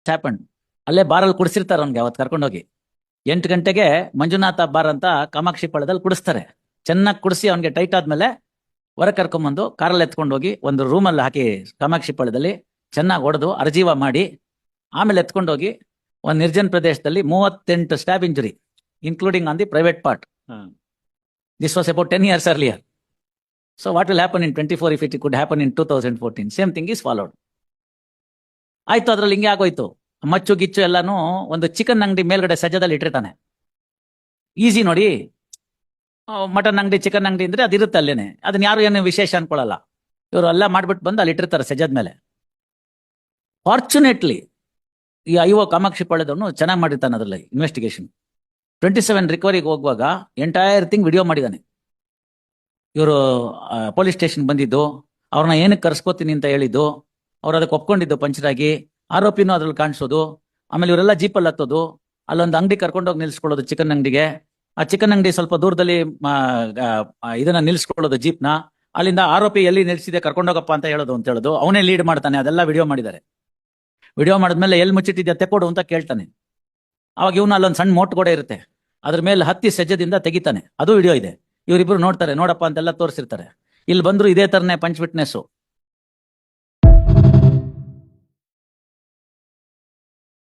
Happen ಅಲ್ಲೇ ಬಾರಲ್ಲಿ ಕುಡಿಸಿರ್ತಾರೆ ಅವ್ನಿಗೆ ಅವತ್ತು ಕರ್ಕೊಂಡೋಗಿ 8 ಗಂಟೆಗೆ ಮಂಜುನಾಥ ಬಾರ್ ಅಂತ ಕಾಮಾಕ್ಷಿ ಪಾಳ್ಯದಲ್ಲಿ ಕುಡಿಸ್ತಾರೆ. ಚೆನ್ನಾಗಿ ಕುಡಿಸಿ ಅವ್ನಿಗೆ ಟೈಟ್ ಆದ್ಮೇಲೆ ಹೊರ ಕರ್ಕೊಂಬಂದು ಕಾರಲ್ಲಿ ಎತ್ಕೊಂಡೋಗಿ ಒಂದು ರೂಮಲ್ಲಿ ಹಾಕಿ ಕಾಮಾಕ್ಷಿ ಪಾಳ್ಯದಲ್ಲಿ ಚೆನ್ನಾಗಿ ಹೊಡೆದು ಅರ್ಜೀವ ಮಾಡಿ ಆಮೇಲೆ ಎತ್ಕೊಂಡೋಗಿ ಒಂದು ನಿರ್ಜನ ಪ್ರದೇಶದಲ್ಲಿ 38 stab injury including on the private part. This was about 10 years earlier. So what will happen in 24 if it could happen in 2014? Same thing is followed. ಆಯ್ತು, ಅದ್ರಲ್ಲಿ ಹಿಂಗೆ ಆಗೋಯ್ತು. ಮಚ್ಚು ಗಿಚ್ಚು ಎಲ್ಲಾನು ಒಂದು ಚಿಕನ್ ಅಂಗಡಿ ಮೇಲ್ಗಡೆ ಸಜ್ಜದಲ್ಲಿ ಇಟ್ಟಿರ್ತಾನೆ. ಈಸಿ ನೋಡಿ, ಮಟನ್ ಅಂಗಡಿ ಚಿಕನ್ ಅಂಗಡಿ ಅಂದ್ರೆ ಅದಿರುತ್ತೆ ಅಲ್ಲೇನೆ, ಅದನ್ನ ಯಾರು ಏನು ವಿಶೇಷ ಅನ್ಕೊಳ್ಳಲ್ಲ. ಇವರು ಎಲ್ಲ ಮಾಡ್ಬಿಟ್ಟು ಬಂದು ಅಲ್ಲಿ ಇಟ್ಟಿರ್ತಾರೆ ಸಜ್ಜದ ಮೇಲೆ. ಫಾರ್ಚುನೇಟ್ಲಿ ಈ ಐಒ ಕಾಮಾಕ್ಷಿ ಪಾಳ್ಯದವನು ಚೆನ್ನಾಗಿ ಮಾಡಿರ್ತಾನೆ ಅದರಲ್ಲಿ ಇನ್ವೆಸ್ಟಿಗೇಷನ್. 27 ರಿಕವರಿಗೆ ಹೋಗುವಾಗ ಎಂಟೈರ್ ಥಿಂಗ್ ವಿಡಿಯೋ ಮಾಡಿದ್ದಾನೆ. ಇವರು ಪೊಲೀಸ್ ಸ್ಟೇಷನ್ ಬಂದಿದ್ದು, ಅವ್ರನ್ನ ಏನಕ್ಕೆ ಕರ್ಸ್ಕೋತೀನಿ ಅಂತ ಹೇಳಿದ್ದು, ಅವ್ರು ಅದಕ್ಕೆ ಒಪ್ಕೊಂಡಿದ್ದು ಪಂಚರಾಗಿ, ಆರೋಪಿನೂ ಅದ್ರಲ್ಲಿ ಕಾಣಿಸೋದು, ಆಮೇಲೆ ಇವರೆಲ್ಲ ಜೀಪಲ್ಲಿ ಹತ್ತೋದು, ಅಲ್ಲೊಂದು ಅಂಗಡಿ ಕರ್ಕೊಂಡೋಗಿ ನಿಲ್ಸ್ಕೊಳ್ಳೋದು ಚಿಕನ್ ಅಂಗಡಿಗೆ. ಆ ಚಿಕನ್ ಅಂಗಡಿ ಸ್ವಲ್ಪ ದೂರದಲ್ಲಿ ಇದನ್ನ ನಿಲ್ಸ್ಕೊಳ್ಳೋದು ಜೀಪ್ನ, ಅಲ್ಲಿಂದ ಆರೋಪಿ ಎಲ್ಲಿ ನಿಲ್ಸಿದೆ ಕರ್ಕೊಂಡೋಗಪ್ಪ ಅಂತ ಹೇಳೋದು ಅಂತ ಹೇಳೋದು, ಅವನೇ ಲೀಡ್ ಮಾಡ್ತಾನೆ. ಅದೆಲ್ಲ ವಿಡಿಯೋ ಮಾಡಿದ್ದಾರೆ. ವಿಡಿಯೋ ಮಾಡಿದ್ಮೇಲೆ ಎಲ್ಲಿ ಮುಚ್ಚಿಟ್ಟಿದ್ಯಾ ತೆಕ್ಕೊಡು ಅಂತ ಕೇಳ್ತಾನೆ. ಅವಾಗ ಇವನು ಅಲ್ಲೊಂದು ಸಣ್ಣ ಮೋಟ್ ಕೂಡ ಇರುತ್ತೆ, ಅದ್ರ ಮೇಲೆ ಹತ್ತಿ ಸಜ್ಜದಿಂದ ತೆಗಿತಾನೆ. ಅದು ವಿಡಿಯೋ ಇದೆ. ಇವರಿಬ್ರು ನೋಡ್ತಾರೆ, ನೋಡಪ್ಪ ಅಂತೆಲ್ಲ ತೋರಿಸಿರ್ತಾರೆ. ಇಲ್ಲಿ ಬಂದ್ರು ಇದೇ ತರನೇ ಪಂಚ್ ವಿಟ್ನೆಸ್ಸು.